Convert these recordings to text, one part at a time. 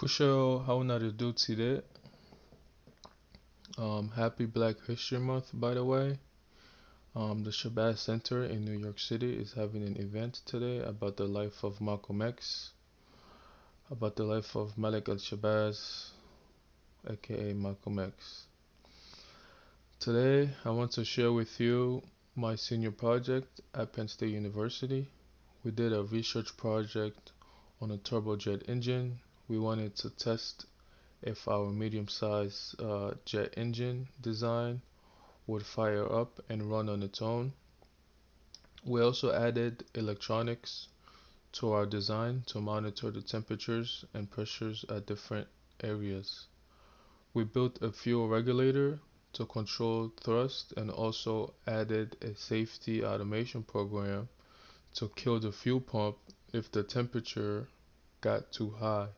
Kusho today. Happy Black History Month, by the way. The Shabazz Center in New York City is having an event today about the life of Malcolm X, about the life of Malik al-Shabazz, aka Malcolm X. Today, I want to share with you my senior project at Penn State University. We did a research project on a turbojet engine. We wanted to test if our medium-sized jet engine design would fire up and run on its own. We also added electronics to our design to monitor the temperatures and pressures at different areas. We built a fuel regulator to control thrust and also added a safety automation program to kill the fuel pump if the temperature got too high.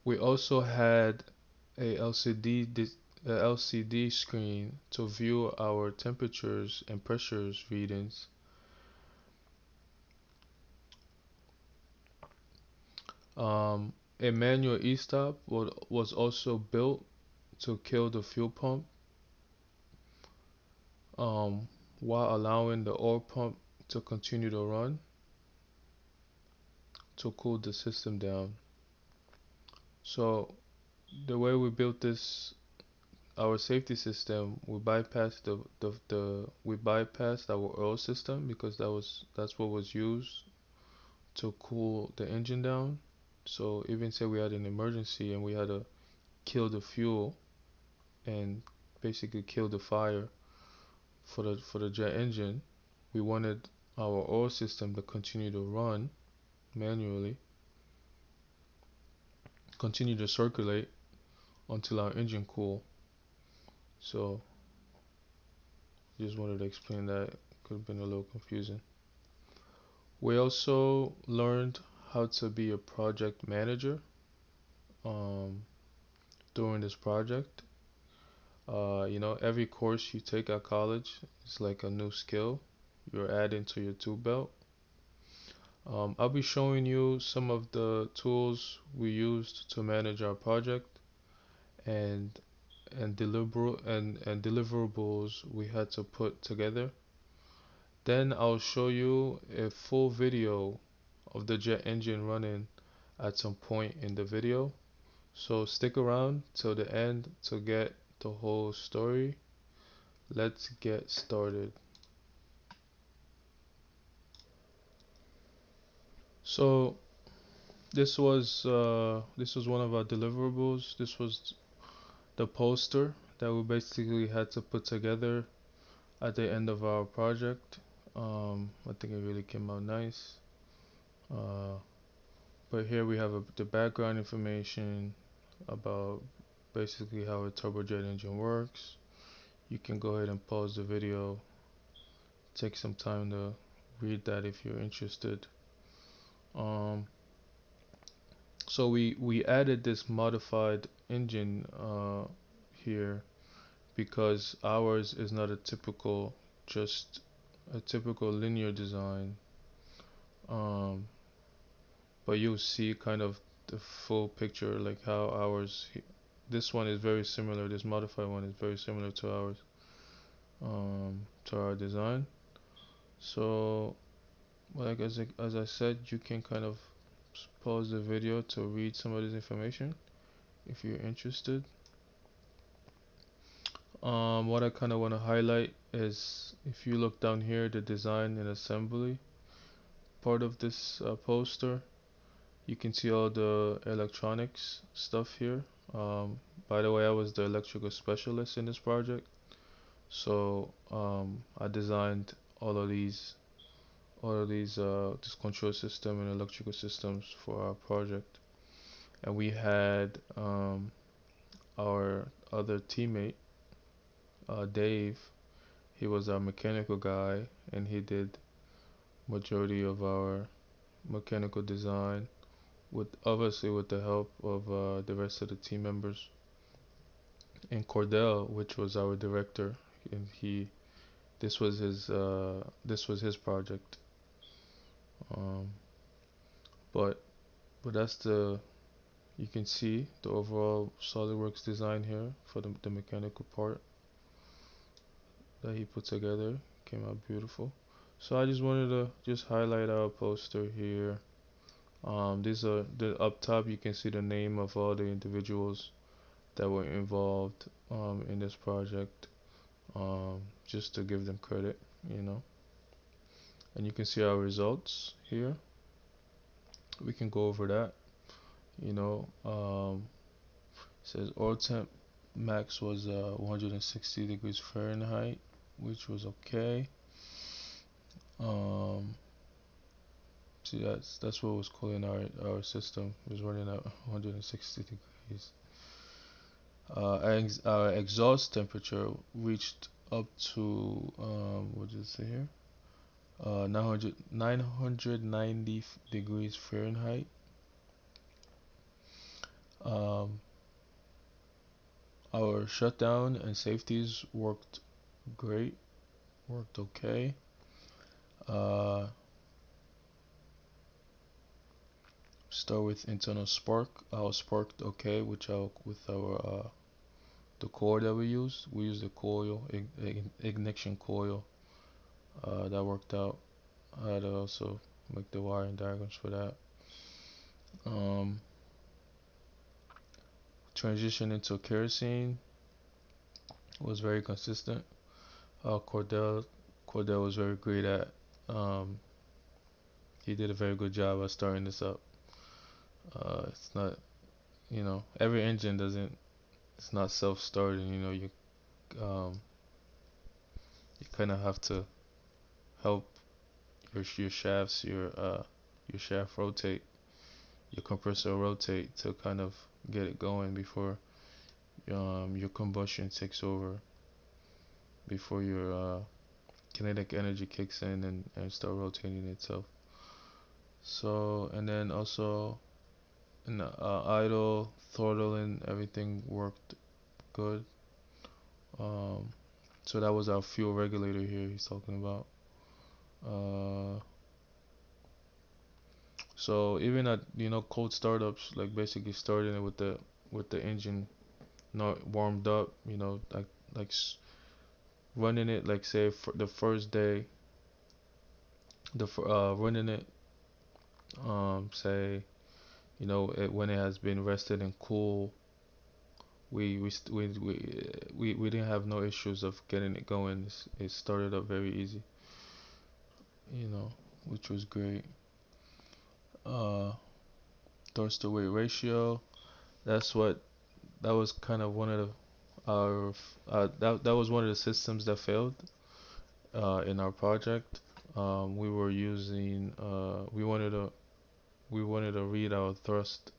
We also had a LCD screen to view our temperatures and pressures readings. A manual e-stop was also built to kill the fuel pump um, while allowing the oil pump to continue to run to cool the system down. So the way we built this, our safety system, we bypassed we bypassed our oil system because that's what was used to cool the engine down. So even say we had an emergency and we had to kill the fuel and basically kill the fire for the jet engine, we wanted our oil system to continue to run manually, continue to circulate until our engine cool. So just wanted to explain that. Could have been a little confusing. We also learned how to be a project manager um, during this project. Every course you take at college is like a new skill you're adding to your tool belt. I'll be showing you some of the tools we used to manage our project and and deliverables we had to put together. Then I'll show you a full video of the jet engine running at some point in the video. So stick around till the end to get the whole story. Let's get started. So this was one of our deliverables. This was the poster that we basically had to put together at the end of our project. I think it really came out nice. Uh, but here we have the background information about basically how a turbojet engine works. You can go ahead and pause the video, take some time to read that if you're interested. Um, so we added this modified engine here because ours is not just a typical linear design. Um, but you'll see kind of the full picture, like how ours. This one is very similar. This modified one is very similar to ours, to our design. So, like as I said, you can kind of pause the video to read some of this information if you're interested. What I kind of want to highlight is if you look down here, the design and assembly part of this poster, you can see all the electronics stuff here. By the way, I was the electrical specialist in this project, so I designed this control system and electrical systems for our project. And we had our other teammate, Dave. He was our mechanical guy, and he did majority of our mechanical design with obviously with the help of the rest of the team members. And Cordell, which was our director, and this was his project. Um, but but You can see the overall SolidWorks design here for the mechanical part that he put together. Came out beautiful. So I just wanted to just highlight our poster here. These are the up top. You can see the name of all the individuals that were involved in this project. Just to give them credit, you know. And you can see our results here. We can go over that. You know, says oil temp max was 160 degrees Fahrenheit, which was okay. Um, See, that's what was cooling our system. It was running at 160 degrees. Our exhaust temperature reached up to what did it say here? 990 degrees Fahrenheit. Um, our shutdown and safeties worked great, worked okay. Uh, Start with internal spark. Our sparked okay, with our the core that we used. We used the coil, ignition coil. That worked out. I had to also make the wiring diagrams for that. Um, Transition into kerosene was very consistent. Cordell was very great at. Um, he did a very good job at starting this up. It's not, every engine doesn't. It's not self-starting. Um, you kind of have to help your shafts, your shaft rotate, your compressor rotate to kind of get it going before your combustion takes over, before your kinetic energy kicks in and start rotating itself. So, and then also in the idle, throttling, everything worked good. Um, so that was our fuel regulator here he's talking about. Uh, so even at cold startups, like basically starting it with the engine not warmed up, like running it, like say for the first day, running it, say when it has been rested and cool, we didn't have no issues of getting it going. It started up very easy, you know, which was great. Uh, Thrust to weight ratio. That's what that was kind of one of our that was one of the systems that failed in our project. We were using we wanted to read our thrust,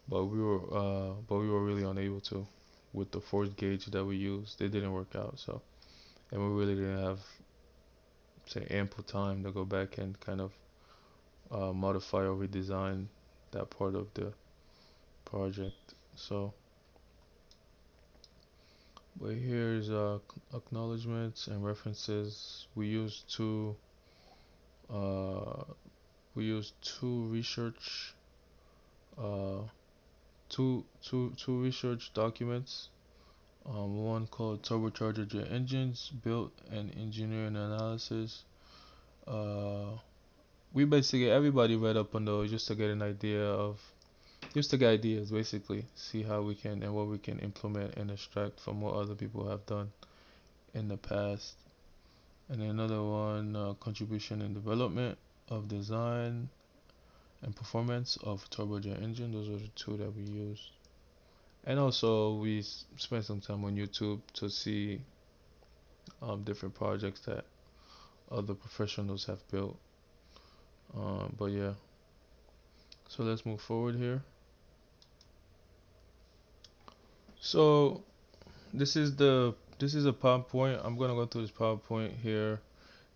but we were really unable to with the force gauge that we used. It didn't work out. So, and we really didn't have say ample time to go back and kind of modify or redesign that part of the project. So, but here's acknowledgements and references. Uh, we used uh, two research documents. One called Turbocharger Jet Engines, Built and Engineering Analysis. Uh, we basically everybody read up on those just to get an idea of just to get ideas basically, see how we can and what we can implement and extract from what other people have done in the past. And another one, contribution and development of design and performance of turbojet engine. Those are the two that we used. And also we spent some time on YouTube to see different projects that other professionals have built. But yeah, so let's move forward here. So this is a PowerPoint. I'm gonna go through this PowerPoint here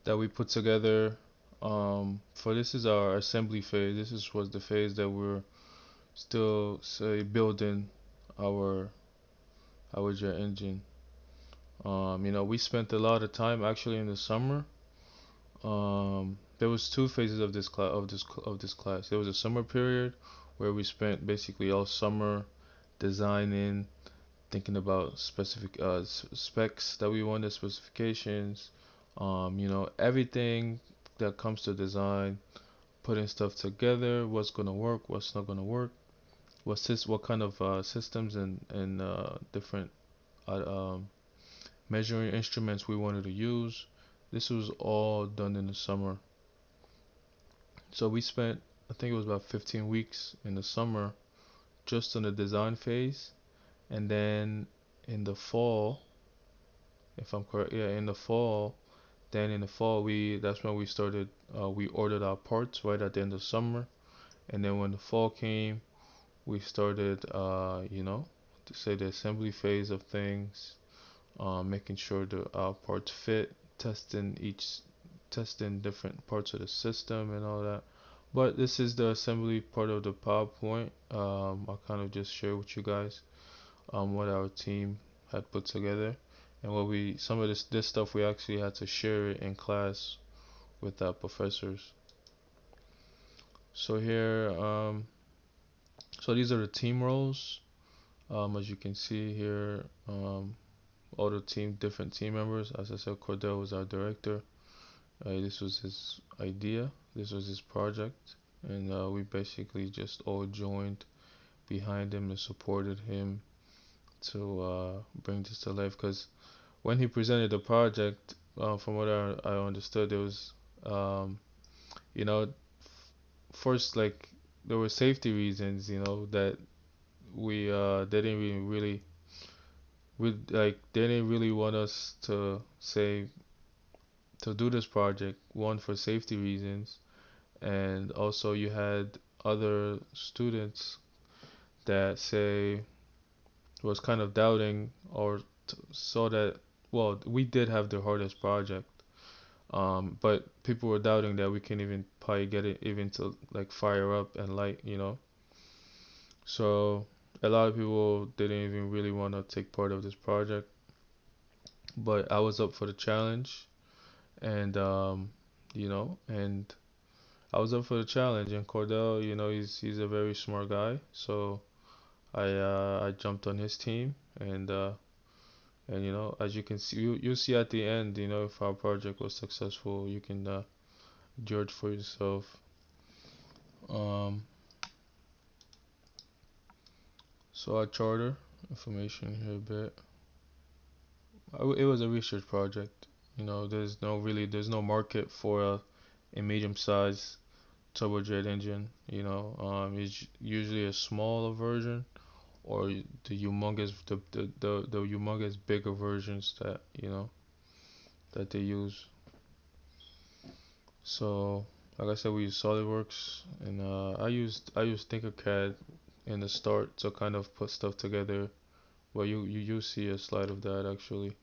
that we put together. For this is our assembly phase. Was the phase that we're still say building our jet engine. We spent a lot of time actually in the summer. There was two phases of this class. There was a summer period where we spent basically all summer designing, thinking about specific specs that we wanted, specifications, everything that comes to design, putting stuff together, what's gonna work, what's not gonna work, what kind of systems and different uh, um, measuring instruments we wanted to use. This was all done in the summer. So we spent, I think it was about 15 weeks in the summer just on the design phase. And then in the fall, if I'm correct, yeah, in the fall, that's when we started, we ordered our parts right at the end of summer. And then when the fall came, we started, to say the assembly phase of things, making sure the parts fit, testing different parts of the system and all that. But this is the assembly part of the PowerPoint. I'll kind of just share with you guys what our team had put together, and some of this stuff we actually had to share it in class with our professors. So here, so these are the team roles. As you can see here, all the different team members. As I said, Cordell was our director. This was his idea. This was his project, and we basically just all joined behind him and supported him to bring this to life. Because when he presented the project, from what I understood, there was, um, you know, first, like, there were safety reasons, that we they didn't they didn't really want us to say to do this project. One, for safety reasons, and also you had other students that say was kind of doubting or saw that, well, we did have the hardest project, but people were doubting that we can even probably get it even to like fire up and light. So a lot of people didn't even really want to take part of this project, but I was up for the challenge, and and I was up for the challenge. And Cordell, he's a very smart guy, so I jumped on his team, and as you can see, you see at the end, if our project was successful, you can judge for yourself. Um, so our charter information here a bit. It was a research project. There's no market for a medium-sized turbojet engine. It's usually a smaller version or the humongous bigger versions that they use. So, like I said, we use SolidWorks, and I used Tinkercad in the start to kind of put stuff together. Well, you see a slide of that actually.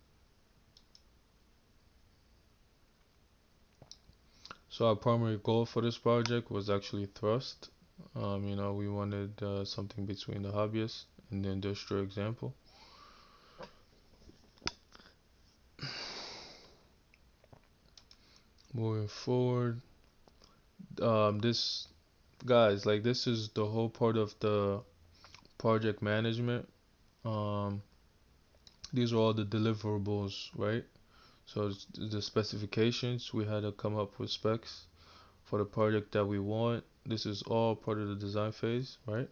So our primary goal for this project was actually thrust. We wanted something between the hobbyist and the industrial example. Moving forward, this guys, like, this is the whole part of the project management. Um, these are all the deliverables, right? So the specifications, we had to come up with specs for the project that we want. This is all part of the design phase, right?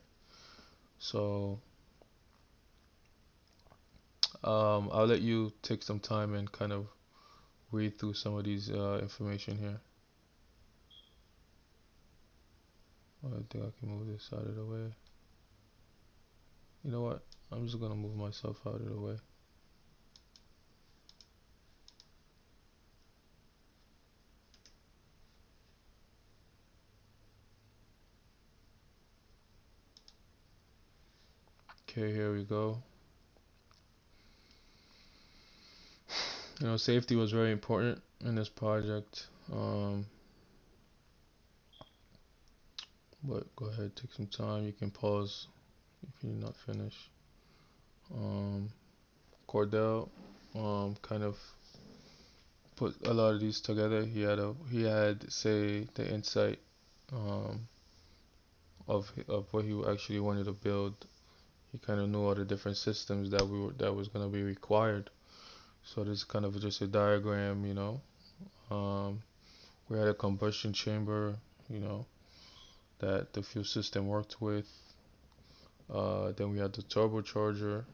So I'll let you take some time and kind of read through some of these information here. I think I can move this out of the way. You know what? I'm just gonna move myself out of the way. Okay, here we go. Safety was very important in this project. But go ahead, take some time. You can pause if you're not finished. Um, Cordell, kind of put a lot of these together. He had say the insight, um, of what he actually wanted to build. He kind of knew all the different systems that was gonna be required. So this is kind of just a diagram, you know. Um, we had a combustion chamber, you know, that the fuel system worked with. Then we had the turbocharger,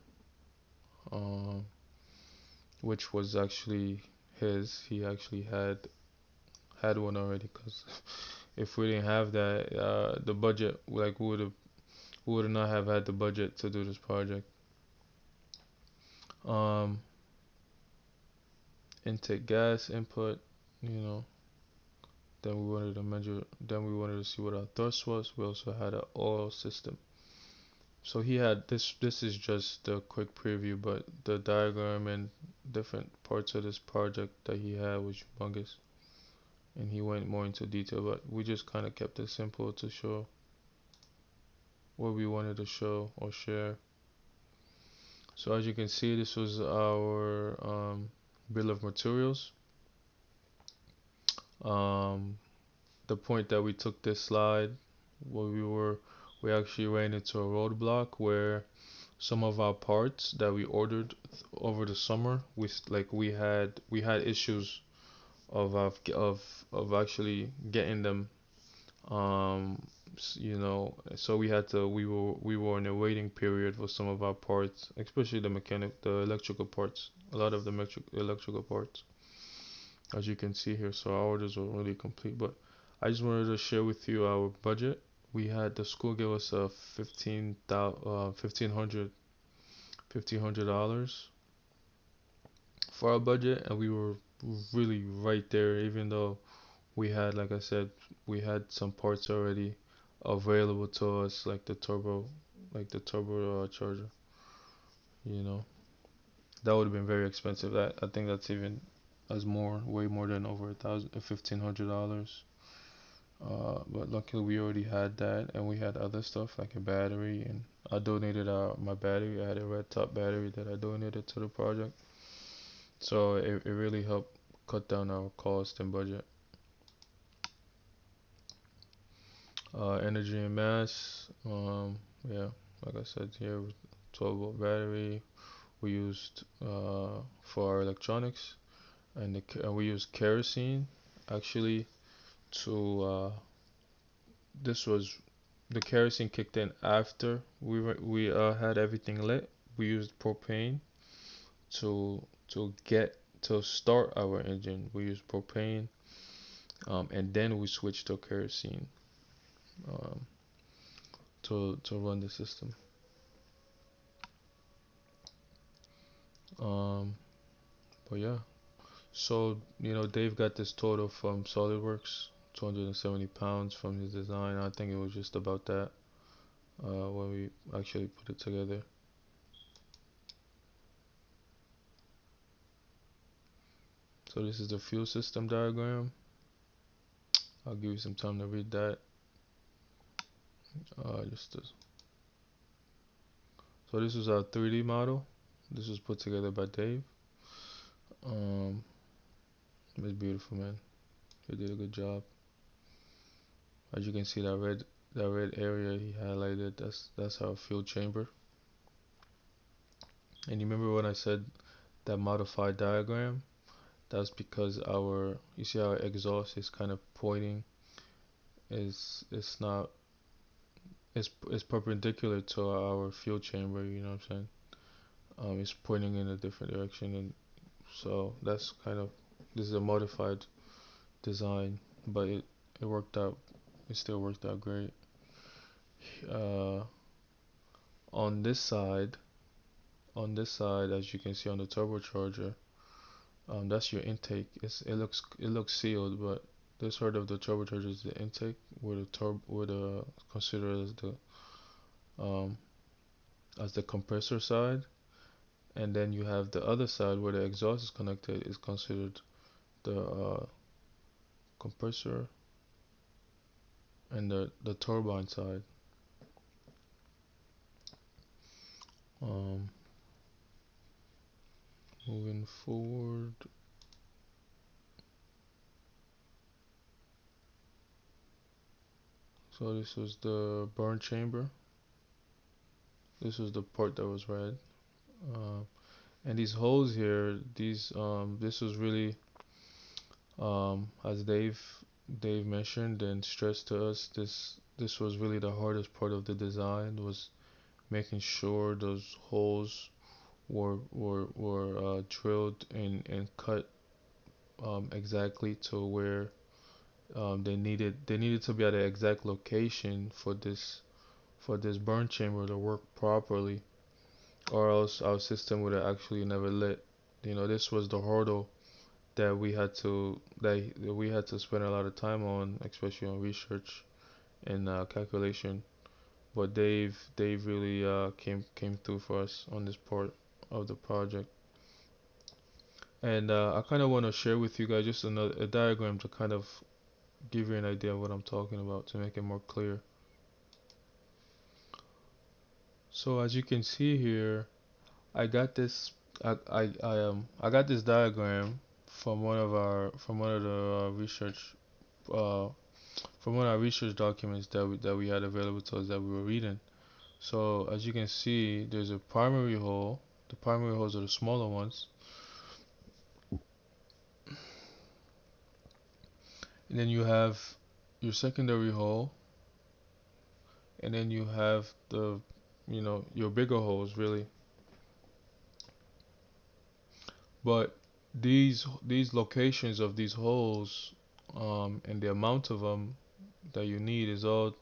um, which was actually his. He actually had one already. Cause if we didn't have that, the budget, like we would not have had the budget to do this project. Um, Intake gas input, you know. Then we wanted to measure. Then we wanted to see what our thrust was. We also had an oil system. So he had this. This is just a quick preview, but the diagram and different parts of this project that he had was humongous, and he went more into detail. But we just kind of kept it simple to show what we wanted to show or share. So as you can see, this was our bill of materials. Um, the point that we took this slide, where we actually ran into a roadblock where some of our parts that we ordered over the summer, we had issues of actually getting them. You know, so we were in a waiting period for some of our parts, especially the electrical parts, a lot of the electrical parts, as you can see here. So our orders were really complete, but I just wanted to share with you our budget. We had the school give us a $1,500 for our budget, and we were really right there, even though we had, like I said, we had some parts already available to us, like the turbo charger. You know, that would have been very expensive. That I think that's even as way more than over $1,500. But luckily we already had that, and we had other stuff like a battery, and I donated my battery. I had a red top battery that I donated to the project, so it really helped cut down our cost and budget. Energy and mass, yeah, like I said here, 12-volt battery. We used for our electronics, and we used kerosene actually to this was the kerosene kicked in after we had everything lit. We used propane to get to start our engine. We used propane, and then we switched to kerosene um, to run the system. Um, but yeah, so you know Dave got this total from SolidWorks, 270 pounds from his design. I think it was just about that when we actually put it together. So this is the fuel system diagram. I'll give you some time to read that. Just to, so this is our 3D model. This was put together by Dave. Um, it's beautiful, man. He did a good job. As you can see, that red area he highlighted. That's our fuel chamber. And you remember when I said that modified diagram? That's because our you see our exhaust is kind of pointing. Is it's not it's perpendicular to our fuel chamber. You know what I'm saying? It's pointing in a different direction, and so that's kind of this is a modified design, but it worked out. It still worked out great. Uh, on this side, as you can see on the turbocharger, that's your intake. It looks sealed, but this part of the turbocharger is the intake, where the considered um as the compressor side, and then you have the other side where the exhaust is connected is considered the compressor, and the turbine side. Um, Moving forward, So this was the burn chamber. This was the part that was red. Uh, and these holes here, this was really, as Dave mentioned and stressed to us, this was really the hardest part of the design, was making sure those holes were drilled and cut exactly to where they needed to be at the exact location for this burn chamber to work properly, or else our system would have actually never lit. This was the hurdle that we had to spend a lot of time on, especially on research and calculation. But Dave really came through for us on this part of the project. And I kind of want to share with you guys just another a diagram to kind of give you an idea of what I'm talking about to make it more clear. So as you can see here, I got this I got this diagram from one of the research uh, from one of our research documents that we had available to us that we were reading. So as you can see, there's a primary hole. The primary holes are the smaller ones, and then you have your secondary hole, and then you have your bigger holes really. But these locations of these holes, and the amount of them that you need it all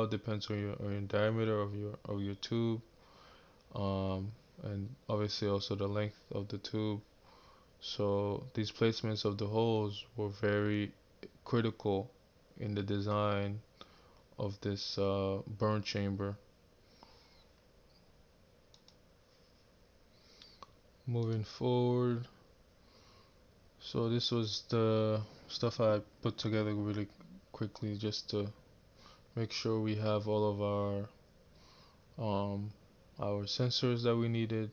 depends on your diameter of your tube, and obviously also the length of the tube. So these placements of the holes were very critical in the design of this burn chamber. Moving forward, so this was the stuff I put together really quickly just to make sure we have all of our sensors that we needed,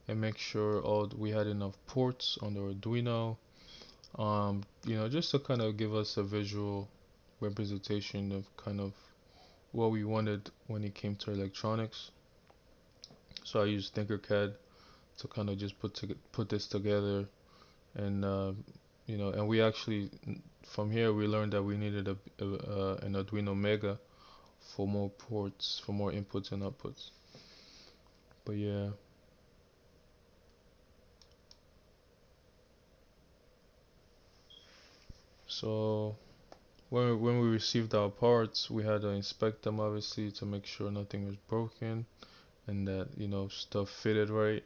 and make sure we had enough ports on the Arduino. Just to kind of give us a visual representation of kind of what we wanted when it came to electronics. So I used Tinkercad to kind of just put this together, and and we actually from here we learned that we needed an Arduino Mega for more ports, for more inputs and outputs. But yeah, so when we received our parts, we had to inspect them obviously to make sure nothing was broken and that stuff fitted right.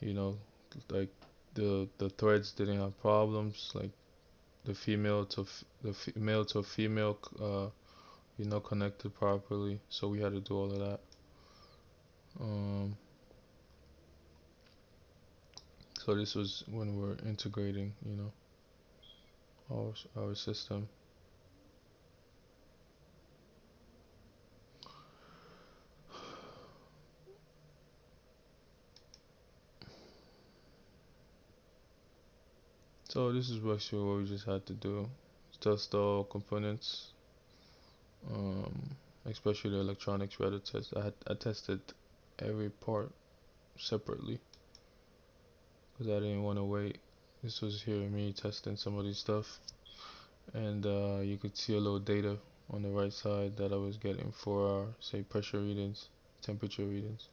You know, like the threads didn't have problems, like the male to female, connected properly. So we had to do all of that. Um, so this was when we were integrating, our system. So this is actually what we just had to do. Test all components, um, especially the electronics. We had to test. I tested every part separately because I didn't want to wait. This was here me testing some of these stuff, and you could see a little data on the right side that I was getting for our, say, pressure readings, temperature readings.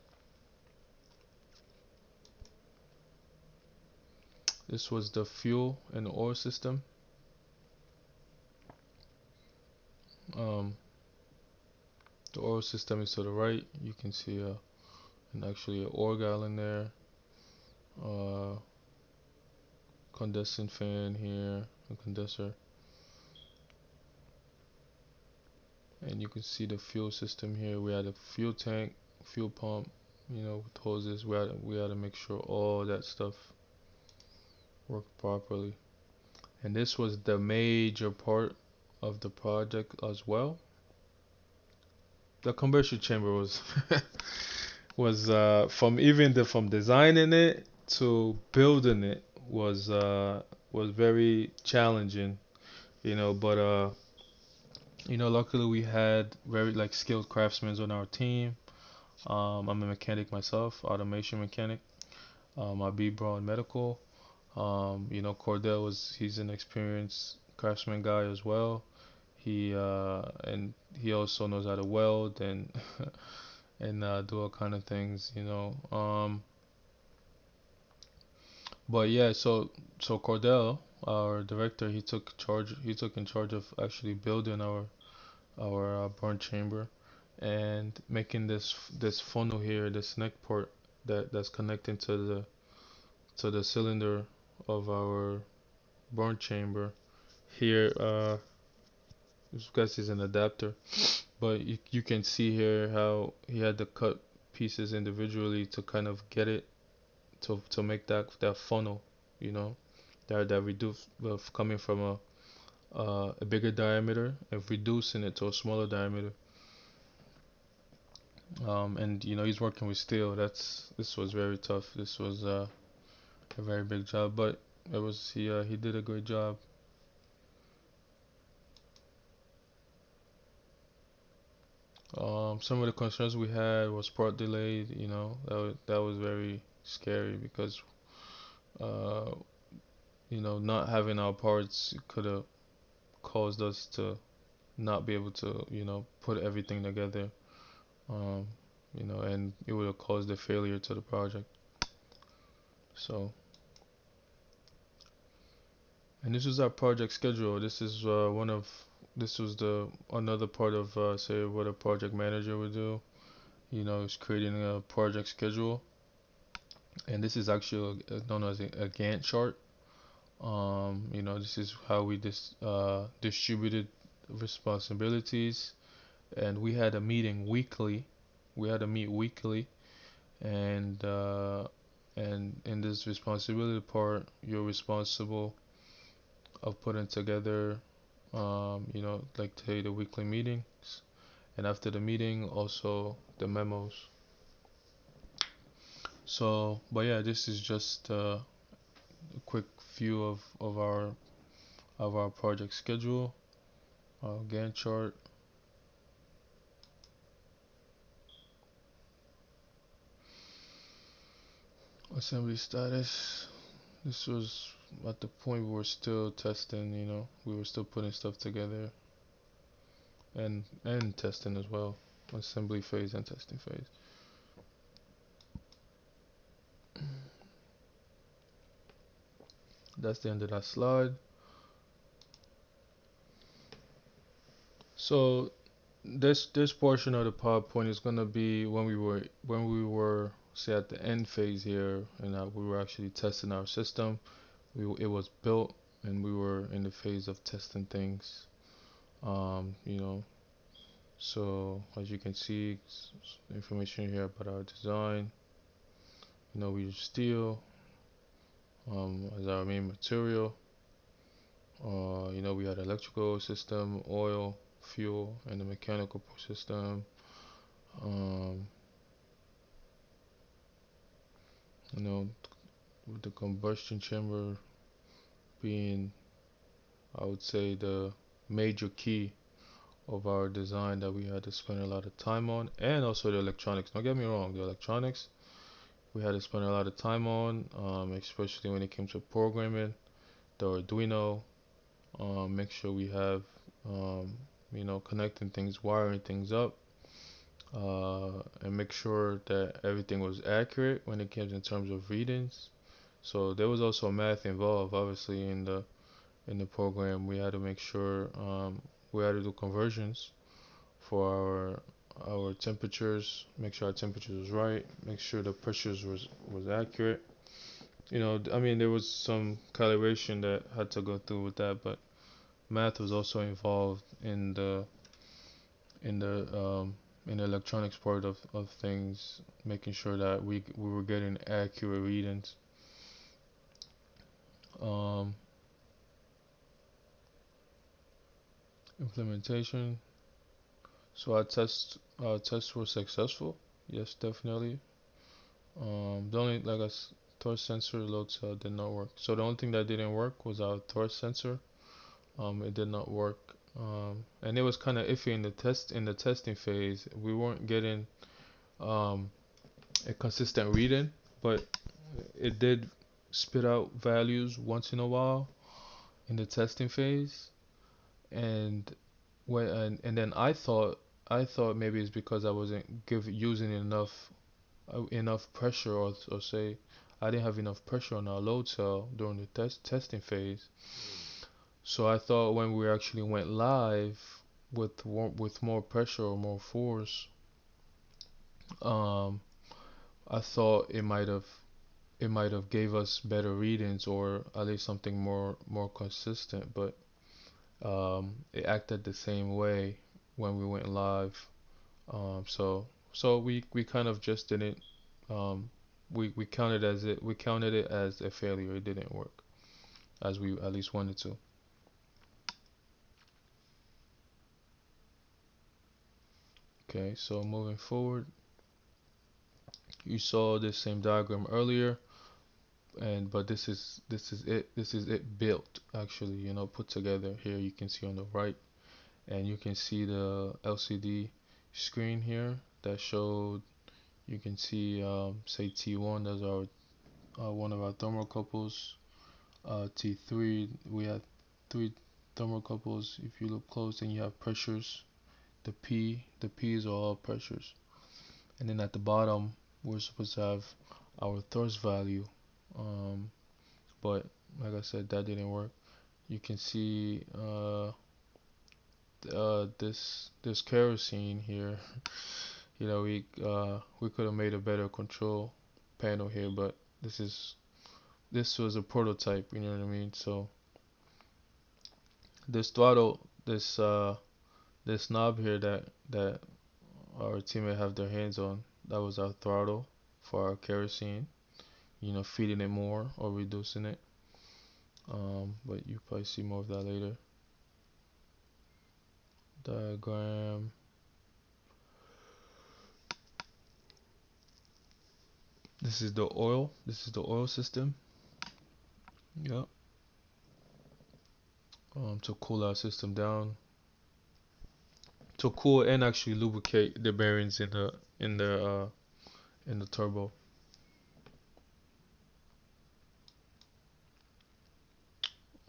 This was the fuel and oil system. Um, the oil system is to the right. You can see actually an oil gallon there. Uh, Condensing fan here, a condenser, and you can see the fuel system here. We had a fuel tank, fuel pump, with hoses. We had to make sure all that stuff worked properly. And this was the major part of the project as well. The combustion chamber was from designing it to building it was very challenging, but Luckily we had very like skilled craftsmen on our team. I'm a mechanic myself, automation mechanic. I be bro in medical. Cordell was he's an experienced craftsman guy as well. He also knows how to weld and and do all kind of things. But yeah, so Cordell, our director, he took charge. He took in charge of actually building our burn chamber and making this funnel here, this neck port that's connecting to the cylinder of our burn chamber. Here, this guys is an adapter, but you can see here how he had to cut pieces individually to kind of get it to make that funnel, you know, that reduce coming from a bigger diameter and reducing it to a smaller diameter. And he's working with steel. This was very tough. This was a very big job, but he did a great job. Some of the concerns we had was part delayed. That was very scary because uh, not having our parts could have caused us to not be able to put everything together. Um, and it would have caused a failure to the project. So, and this was our project schedule. This was the another part of say what a project manager would do. Is creating a project schedule, and this is actually known as a Gantt chart. This is how we distributed responsibilities, and we had a meeting weekly. We had to meet weekly, and in this responsibility part, you're responsible of putting together, like today the weekly meetings, and after the meeting, also the memos. So, but yeah, this is just a quick view of our project schedule, Gantt chart, assembly status. This was at the point we were still testing. We were still putting stuff together and testing as well, assembly phase and testing phase. That's the end of that slide. So this portion of the PowerPoint is gonna be when we were say at the end phase here, and we were actually testing our system. It was built, and we were in the phase of testing things. Um, you know, so as you can see, information here about our design. We use steel as our main material. We had electrical system, oil, fuel, and the mechanical system. Um, you know, with the combustion chamber being, I would say, the major key of our design that we had to spend a lot of time on, and also the electronics. Don't get me wrong, the electronics we had to spend a lot of time on, especially when it came to programming the Arduino. Make sure we have, connecting things, wiring things up, and make sure that everything was accurate when it came in terms of readings. So there was also math involved, obviously, in the program. We had to make sure we had to do conversions for our temperatures, make sure our temperature was right, make sure the pressures was accurate. I mean, there was some calibration that had to go through with that, but math was also involved in the in the electronics part of things, making sure that we were getting accurate readings. Um, Implementation. So our tests were successful. Yes, definitely. The only like a torch sensor load cell did not work. So the only thing that didn't work was our torch sensor. It did not work And it was kind of iffy in the testing phase. We weren't getting um, a consistent reading, but it did spit out values once in a while in the testing phase. And and then I thought maybe it's because I wasn't using enough pressure, or say I didn't have enough pressure on our load cell during the testing phase. So I thought when we actually went live with more pressure or more force, um, I thought it might have gave us better readings, or at least something more consistent. But it acted the same way when we went live. So we kind of just didn't. Um, we counted it as a failure. It didn't work as we at least wanted to. Okay, so moving forward, you saw this same diagram earlier, and but this is it built, actually, put together. Here you can see on the right, and you can see the LCD screen here that showed. You can see, say T1, that's our one of our thermocouples. T3, we have three thermocouples. If you look close, then you have pressures. The P's are all pressures. And then at the bottom, we're supposed to have our thrust value. Um, but like I said, that didn't work. You can see this kerosene here. We could have made a better control panel here, but this was a prototype. You know what I mean? So this throttle, this knob here that our teammate have their hands on, that was our throttle for our kerosene. Feeding it more or reducing it. But you probably see more of that later. Diagram. This is the oil. This is the oil system. Yep. To cool our system down, to cool and actually lubricate the bearings in the turbo.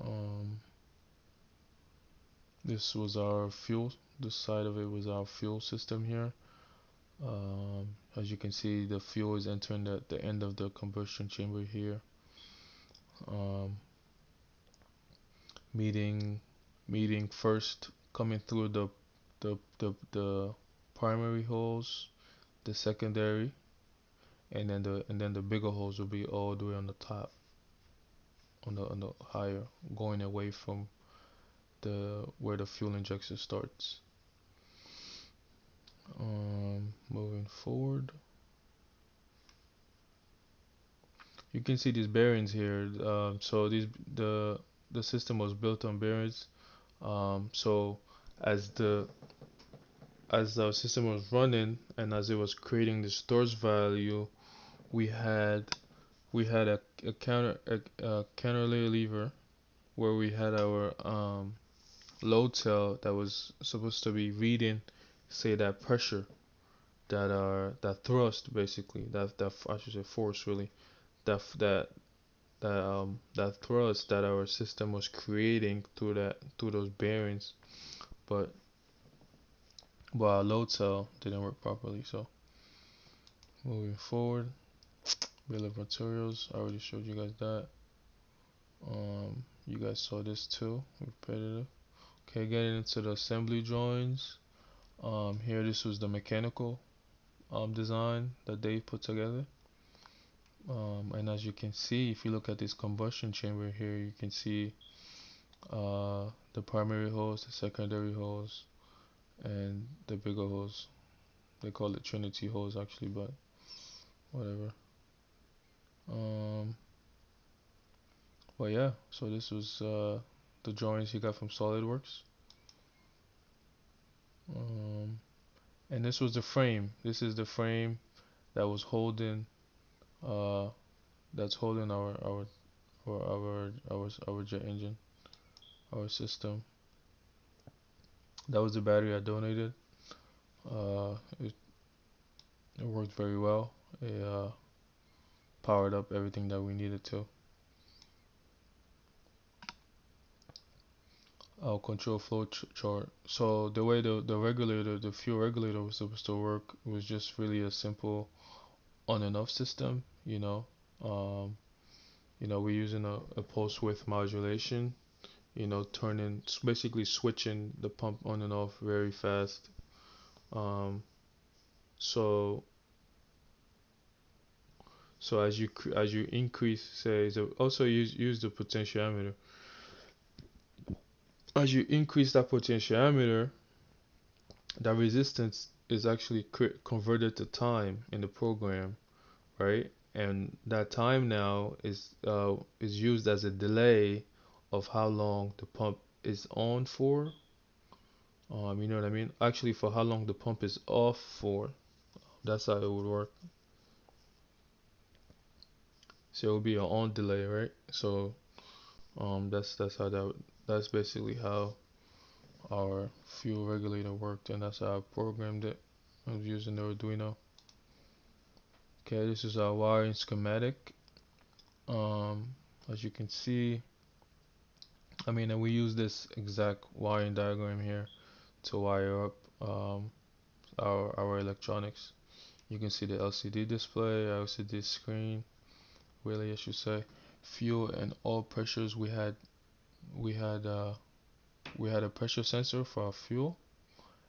Um, this was our fuel. This side of it was our fuel system here. As you can see, the fuel is entering the end of the combustion chamber here. Um, meeting meeting first, coming through the primary holes, the secondary, and then the bigger holes will be all the way on the top, on the higher, going away from the where the fuel injection starts. Moving forward, you can see these bearings here. So the system was built on bearings. So as the as our system was running and as it was creating the stores value, we had a counterlayer lever where we had our load cell that was supposed to be reading, say, that pressure, that thrust, basically, that I should say force, really, that thrust that our system was creating through those bearings. But our load cell didn't work properly. So moving forward, bill of materials, I already showed you guys that. You guys saw this too, repetitive. Okay, getting into the assembly drawings. Here, this was the mechanical design that they put together. And as you can see, if you look at this combustion chamber here, you can see the primary hose, the secondary hose, and the bigger hose. They call it Trinity hose, actually, but whatever. Um, but yeah, so this was the drawings he got from SolidWorks. Um, and this was the frame. This is the frame that was holding uh, that's holding our jet engine, our system. That was the battery I donated. It, it worked very well. It powered up everything that we needed to. I'll control flow chart. So the way the regulator, the fuel regulator was supposed to work was just really a simple on and off system. Um, we're using a pulse width modulation. Turning, basically switching the pump on and off very fast. Um, so so as you increase, say, also use the potentiometer. As you increase that potentiometer, that resistance is actually converted to time in the program, right? And that time now is used as a delay of how long the pump is on for. You know what I mean? Actually, for how long the pump is off for. That's how it would work. So it would be an on delay, right? So that's how that's basically how our fuel regulator worked, and that's how I programmed it. I was using the Arduino. Okay, this is our wiring schematic. Um, as you can see, and we use this exact wiring diagram here to wire up our electronics. You can see the LCD display, LCD screen, really I should say. Fuel and oil pressures. We had uh, we had a pressure sensor for our fuel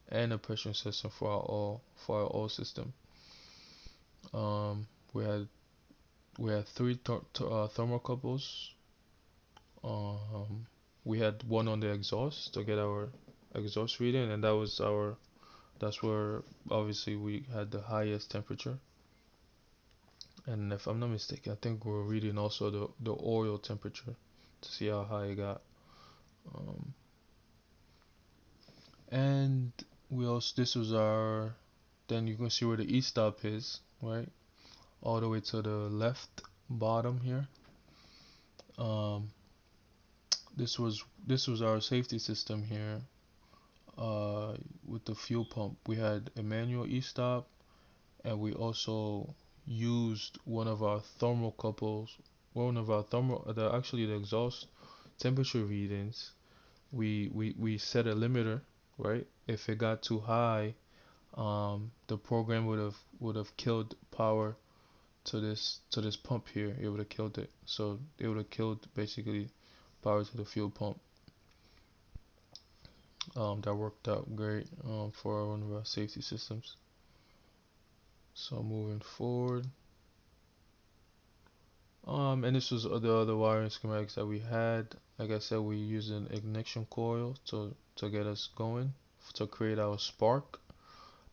and a pressure sensor for our oil system. Um, we had we had three thermocouples. Um, we had one on the exhaust to get our exhaust reading, and that's where obviously we had the highest temperature. And if I'm not mistaken, I think we're reading also the oil temperature to see how high it got. Um, and we also this was our then you can see where the E stop is, right? All the way to the left bottom here. Um, this was our safety system here. With the fuel pump, we had a manual e-stop, and we also used one of our thermal, actually the exhaust temperature readings. We set a limiter, right? If it got too high, the program would have killed power to this pump here. It would have killed it. So it would have killed basically power to the fuel pump. That worked out great for one of our safety systems. So moving forward, and this was the other wiring schematics that we had. Like I said, we used an ignition coil to get us going to create our spark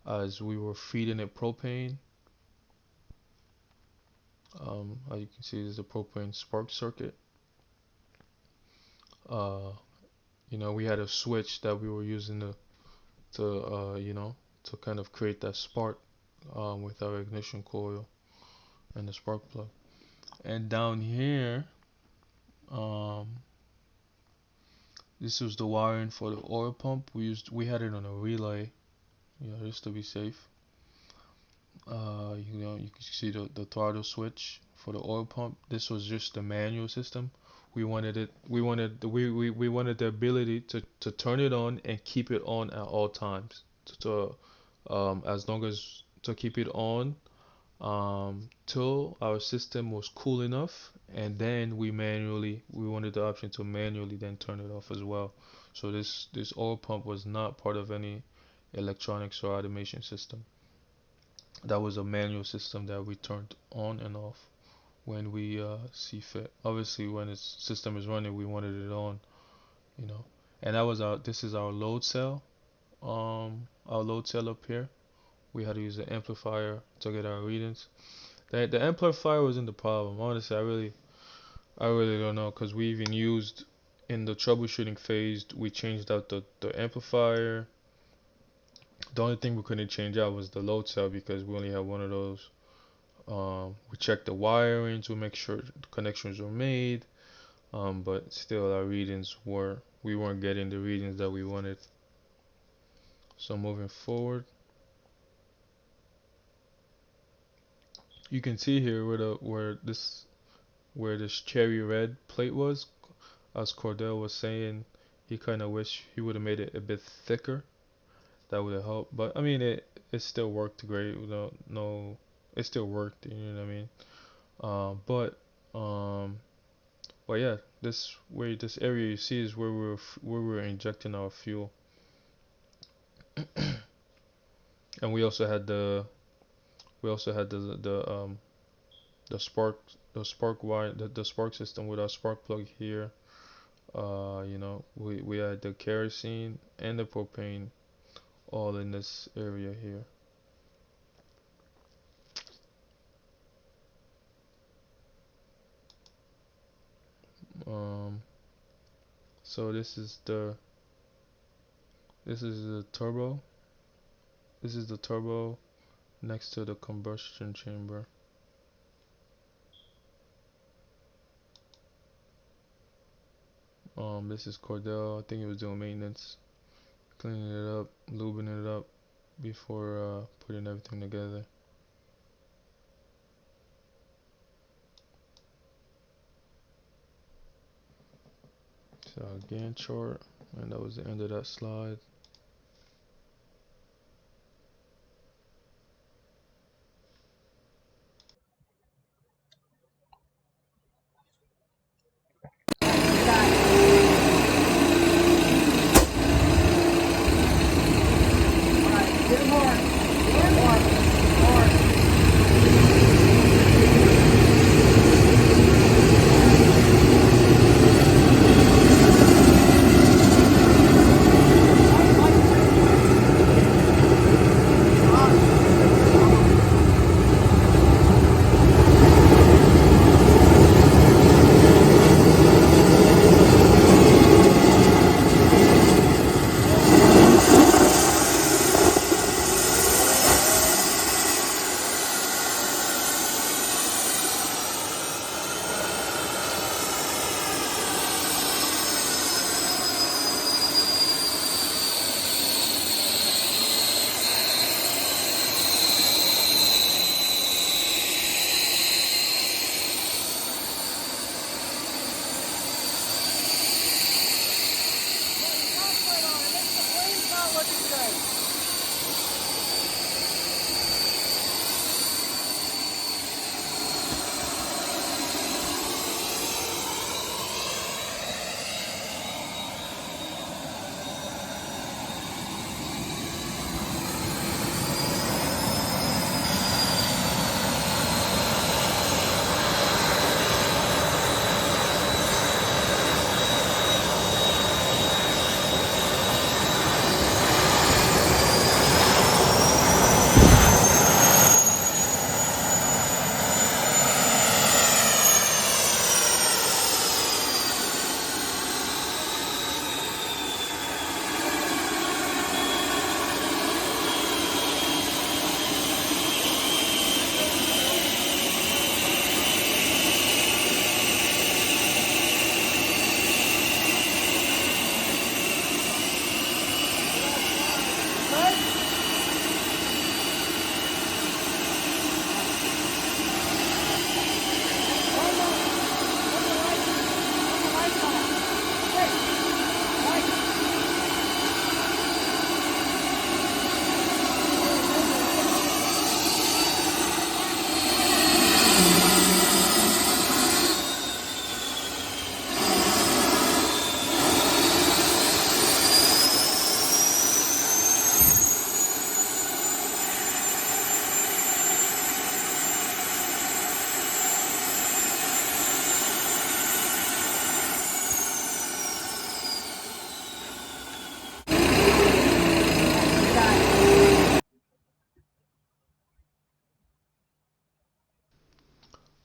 as we were feeding it propane. As you can see, there's a propane spark circuit. Uh, we had a switch that we were using to kind of create that spark with our ignition coil and the spark plug. And down here, um, this was the wiring for the oil pump. We had it on a relay, just to be safe. You can see the throttle switch for the oil pump. This was just the manual system. We wanted the ability to turn it on and keep it on at all times. As long as to keep it on till our system was cool enough, and then we wanted the option to manually then turn it off as well. So this oil pump was not part of any electronics or automation system. That was a manual system that we turned on and off when we see fit. Obviously, when its system is running, we wanted it on, you know. And this is our load cell. Our load cell up here. We had to use the amplifier to get our readings. The amplifier wasn't the problem. Honestly, I really don't know, because we even used in the troubleshooting phase, we changed out the amplifier. The only thing we couldn't change out was the load cell because we only had one of those. We checked the wiring to make sure the connections were made, but still our readings we weren't getting the readings that we wanted. So moving forward, you can see here where this cherry red plate was. As Cordell was saying, he kind of wished he would have made it a bit thicker. That would have helped. But I mean, it still worked great. No, it still worked. You know what I mean? Um, but um, but yeah, this area you see is where we were injecting our fuel, and we also had the spark wire, the spark system with our spark plug here. We had the kerosene and the propane all in this area here. Um, so this is the turbo. This is the turbo next to the combustion chamber. This is Cordell. I think he was doing maintenance, cleaning it up, lubing it up before putting everything together. So Gantt chart, and that was the end of that slide.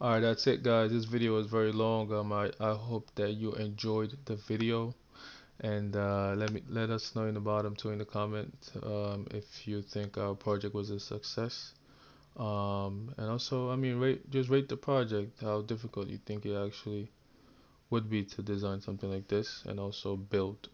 Alright, that's it, guys. This video is very long. I hope that you enjoyed the video, and let us know in the bottom too in the comments if you think our project was a success. And also, I mean, rate the project, how difficult you think it actually would be to design something like this, and also build.